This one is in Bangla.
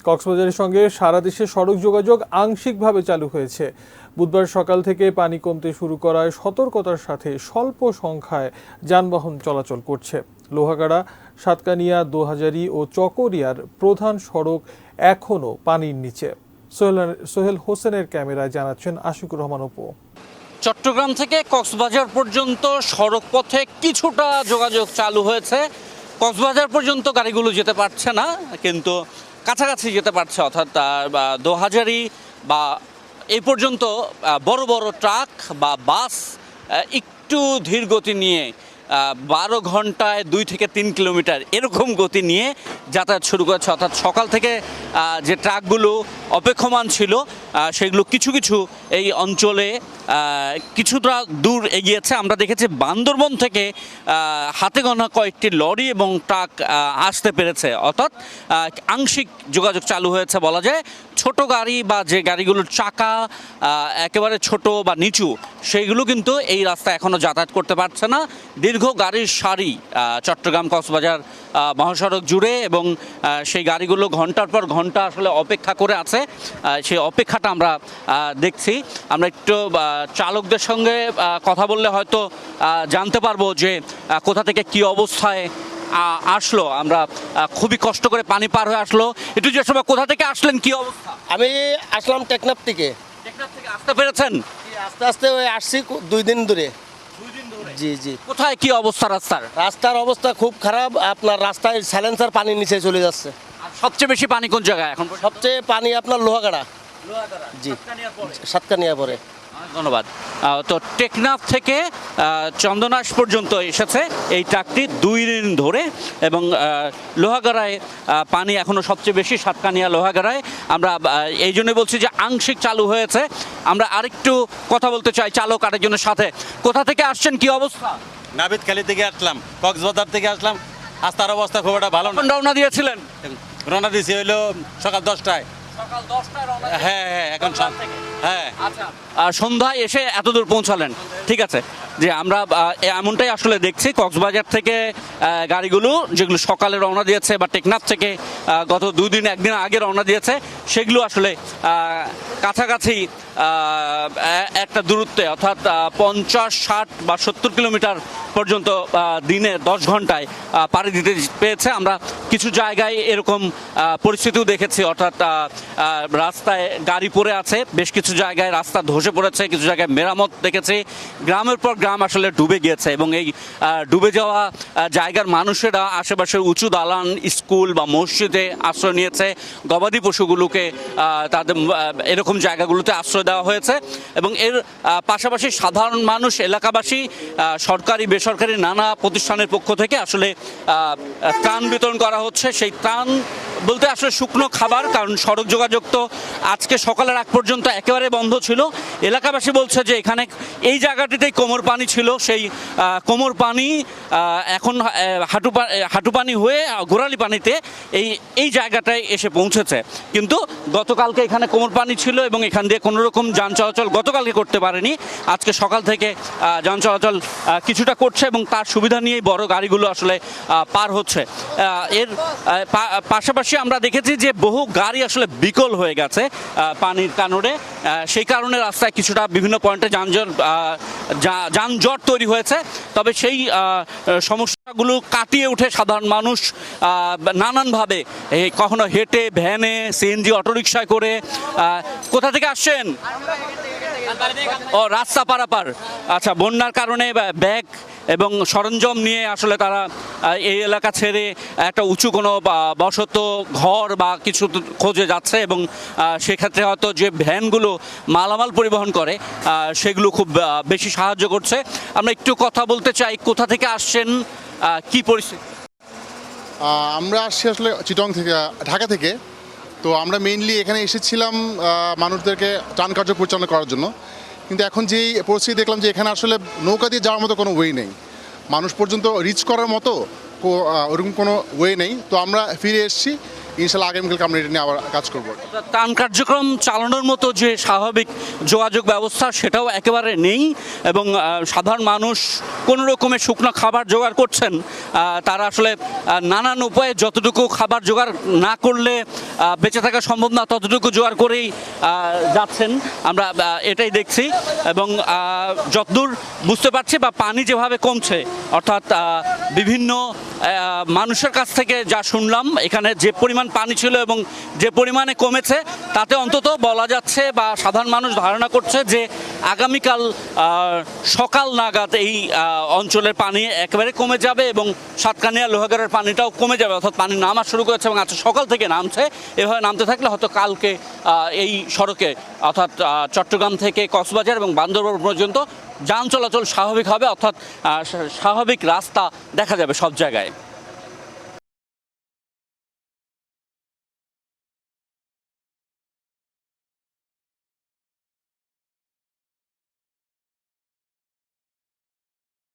কক্সবাজারের সঙ্গে সারা দেশে সড়ক যোগাযোগ আংশিকভাবে চালু হয়েছে। বুধবার সকাল থেকে পানি কমতে শুরু করায় সতর্কতার সাথে স্বল্প সংখ্যায় যানবাহন চলাচল করছে। লোহাগাড়া, সাতকানিয়া, দোহাজারী ও চকরিয়ার প্রধান সড়ক এখনও পানির নিচে। সোহেল হোসেনের ক্যামেরায় জানাচ্ছেন আশিকুর রহমান অপু। চট্টগ্রাম থেকে কক্সবাজার পর্যন্ত সড়ক পথে কিছুটা যোগাযোগ চালু হয়েছে। কক্সবাজার পর্যন্ত গাড়িগুলো যেতে পারছে না, কিন্তু কাছাকাছি যেতে পারছে, অর্থাৎ দোহাজারী বা এই পর্যন্ত বড় বড় ট্রাক বা বাস একটু ধীর গতি নিয়ে 12 ঘন্টায় 2 থেকে 3 কিলোমিটার এরকম গতি নিয়ে যাতায়াত শুরু করেছে। অর্থাৎ সকাল থেকে যে ট্রাকগুলো অপেক্ষমান ছিল সেগুলো কিছু কিছু এই অঞ্চলে কিছুটা দূর এগিয়েছে। আমরা দেখেছি বান্দরবন থেকে হাতে গোনা কয়েকটি লরি এবং ট্রাক আসতে পেরেছে, অর্থাৎ আংশিক যোগাযোগ চালু হয়েছে বলা যায়। ছোট গাড়ি বা যে গাড়িগুলোর চাকা একেবারে ছোট বা নিচু, সেইগুলো কিন্তু এই রাস্তা এখনও যাতায়াত করতে পারছে না। দীর্ঘ গাড়ির সারি চট্টগ্রাম কক্সবাজার মহাসড়ক জুড়ে, এবং সেই গাড়িগুলো ঘন্টার পর ঘন্টা আসলে অপেক্ষা করে আছে। সেই অপেক্ষাটা আমরা দেখছি। আমরা একটু চালকদের সঙ্গে কথা বললে হয়তো জানতে পারবো যে কোথা থেকে কি অবস্থায় আসলো। আমরা খুবই কষ্ট করে পানি পার হয়ে আসলো। একটু যে সময় কোথা থেকে আসলেন, কি অবস্থা? আমি আসলাম টেকনাফ থেকে। আসতে পেরেছেন? আস্তে আস্তে আসছি 2 দিন ধরে। জি জি। কোথায় কি অবস্থা রাস্তার? রাস্তার অবস্থা খুব খারাপ। আপনার রাস্তায় সাইলেন্সার পানির নিচে চলে যাচ্ছে। আর সবচেয়ে বেশি পানি কোন জায়গায় এখন? সবচেয়ে পানি আপনার লোহাগাড়া। জি, সাতকানিয়া পরে। ধন্যবাদ। তো টেকনাফ থেকে চন্দনাশ পর্যন্ত এসেছে এই ট্রাকটি 2 দিন ধরে, এবং লোহাগাড়ায় পানি এখনও সবচেয়ে বেশি, সাতকানিয়া লোহাগাড়ায়। আমরা এই জন্যই বলছি যে আংশিক চালু হয়েছে। আমরা আরেকটু কথা বলতে চাই চালক আরেকজনের সাথে। কোথা থেকে আসছেন, কি অবস্থা? নাবিদখালী থেকে আসলাম, কক্সবাজার থেকে আসলাম। রাস্তার অবস্থা খুব একটা ভালো না। রওনা দিয়েছিলেন? রওনা দিয়েছি হইলো সকাল 10টায়। সকাল 10টায় রওনা? হ্যাঁ, এখন হ্যাঁ। আচ্ছা, সন্ধ্যায় এসে এত দূর পৌঁছালেন, ঠিক আছে। যে আমরা এমনটাই আসলে দেখছি কক্সবাজার থেকে গাড়িগুলো যেগুলো সকালে রওনা দিয়েছে, বা টেকনাফ থেকে গত 2 দিন 1 দিন আগে রওনা দিয়েছে, সেগুলো আসলে কাছাকাছি একটা দূরত্বে, অর্থাৎ 50, 60 বা 70 কিলোমিটার পর্যন্ত দিনে 10 ঘন্টায় পাড়ি দিতে পেরেছে। আমরা কিছু জায়গায় এরকম পরিস্থিতিও দেখেছি, অর্থাৎ রাস্তায় গাড়ি পড়ে আছে, বেশ কিছু জায়গায় রাস্তা ধসে পড়েছে, কিছু জায়গায় মেরামত দেখেছি। গ্রামের পর গ্রাম আসলে ডুবে গিয়েছে, এবং এই ডুবে যাওয়া জায়গার মানুষেরা আশেপাশের উঁচু দালান, স্কুল বা মসজিদে আশ্রয় নিয়েছে। গবাদি পশুগুলোকে তাদের এরকম জায়গাগুলোতে আশ্রয় দেওয়া হয়েছে, এবং এর পাশাপাশি সাধারণ মানুষ, এলাকাবাসী, সরকারি বেসরকারি নানা প্রতিষ্ঠানের পক্ষ থেকে আসলে ত্রাণ বিতরণ করা হচ্ছে। সেই ত্রাণ বলতে আসলে শুকনো খাবার, কারণ সড়ক যোগাযোগ তো আজকে সকালের আগ পর্যন্ত একেবারে বন্ধ ছিল। এলাকাবাসী বলছে যে এখানে এই জায়গাটিতেই কোমর পানি ছিল, সেই কোমর পানি এখন হাঁটু পানি হয়ে গোড়ালি পানিতে এই জায়গাটায় এসে পৌঁছেছে। কিন্তু গতকালকে এখানে কোমর পানি ছিল, এবং এখান দিয়ে কোনো রকম যান চলাচল গতকালকে করতে পারেনি। আজকে সকাল থেকে যান চলাচল কিছুটা করছে, এবং তার সুবিধা নিয়েই বড় গাড়িগুলো আসলে পার হচ্ছে। এর পাশাপাশি আমরা দেখেছি যে বহু গাড়ি আসলে বিকল হয়ে গেছে পানির কারণে। সেই কারণে রাস্তায় কিছুটা বিভিন্ন পয়েন্টে যানজট তৈরি হয়েছে। তবে সেই সমস্যাগুলো কাটিয়ে উঠে সাধারণ মানুষ নানানভাবে, কখনো হেঁটে, ভ্যানে, সিএনজি, অটোরিকশায় করে। কোথা থেকে আসছেন? ও, রাস্তা পারাপার। আচ্ছা, বন্যার কারণে ব্যাগ এবং সরঞ্জাম নিয়ে আসলে তারা এই এলাকা ছেড়ে একটা উঁচু কোনো বসত ঘর বা কিছু খোঁজে যাচ্ছে, এবং সেক্ষেত্রে হয়তো যে ভ্যানগুলো মালামাল পরিবহন করে সেগুলো খুব বেশি সাহায্য করছে। আমরা একটু কথা বলতে চাই, কোথা থেকে আসছেন, কি পরিস্থিতি? আমরা আসছি আসলে চিটং থেকে, ঢাকা থেকে। তো আমরা মেইনলি এখানে এসেছিলাম মানুষদেরকে ত্রাণ কার্য পরিচালনা করার জন্য। কিন্তু এখন যেই পরিস্থিতি দেখলাম যে এখানে আসলে নৌকা দিয়ে যাওয়ার মতো কোনো ওয়ে নেই, মানুষ পর্যন্ত রিচ করার মতো ওরকম কোনো ওয়ে নেই। তো আমরা ফিরে এসেছি ইনশাল্লাহ আগামীকালকে আমরা এটা নিয়ে আবার কাজ করবো। ত্রাণ কার্যক্রম চালানোর মতো যে স্বাভাবিক যোগাযোগ ব্যবস্থা সেটাও একেবারে নেই এবং সাধারণ মানুষ কোনো রকমের শুকনো খাবার জোগাড় করছেন। তারা আসলে নানান উপায়ে যতটুকু খাবার জোগাড় না করলে বেঁচে থাকা সম্ভব না ততটুকু জোগাড় করেই যাচ্ছেন, আমরা এটাই দেখছি। এবং যতদূর বুঝতে পারছি বা পানি যেভাবে কমছে, অর্থাৎ বিভিন্ন মানুষের কাছ থেকে যা শুনলাম এখানে যে পরিমাণ পানি ছিল এবং যে পরিমাণে কমেছে তাতে অন্তত বলা যাচ্ছে বা সাধারণ মানুষ ধারণা করছে যে আগামীকাল সকাল নাগাদ এই অঞ্চলের পানি একেবারে কমে যাবে এবং সাতকানিয়া লোহাগাড়ার পানিটাও কমে যাবে, অর্থাৎ পানি নামা শুরু করেছে এবং আজকে সকাল থেকে নামছে। এভাবে নামতে থাকলে হয়তো কালকে এই সড়কে অর্থাৎ চট্টগ্রাম থেকে কক্সবাজার এবং বান্দরবান পর্যন্ত যান চলাচল স্বাভাবিক হবে, অর্থাৎ স্বাভাবিক রাস্তা দেখা যাবে সব জায়গায়।